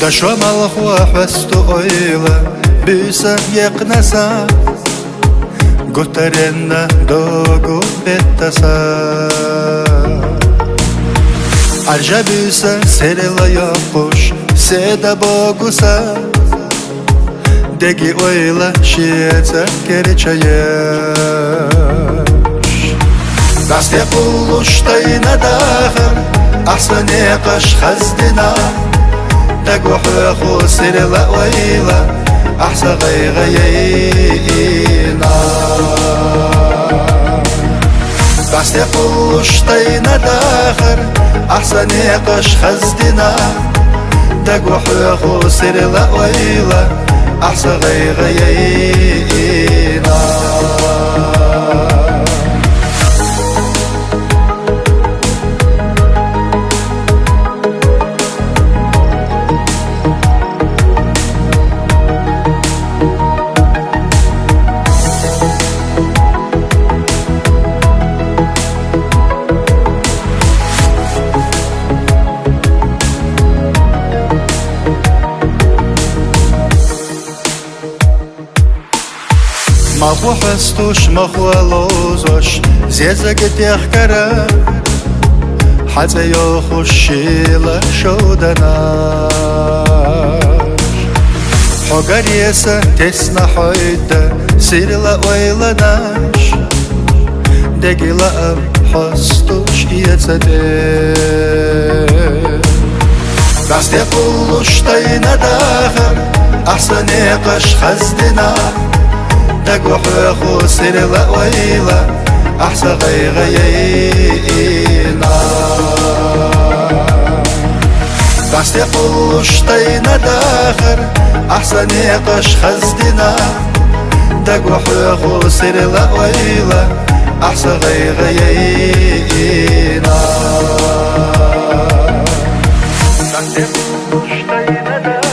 دشمل خو حست اویلا بیسه یک نسا گترنده دوگو بتسا ارجع بیسه سرلا یا خوش سیده باگوسا دگی اویلا شیعه کرچایش دست قلوشتای نداخر احسنی قش خزدنا دقو حقو سرلا اویلا احسن غيغينا دست قلوشتای نداخر احسن قش خزدنا دقو حقو سرلا اويلا احسن غيغينا مخو حستوش مخو لوزوش زيزك تيخكرا حتى يخش لشودناش حقر يسا تسنا حيدا سيرلا ويلناش دقيلا حستوش يتسدين دست قلوش تاينا داخر احسن قش خزدنا دقو حقو سرلا ويلا احسن غيغينا دست قلوشتای نداخر احسن قش خزدنا دقو حقو سرلا ويلا احسن غيغينا دست قلوشتای نداخر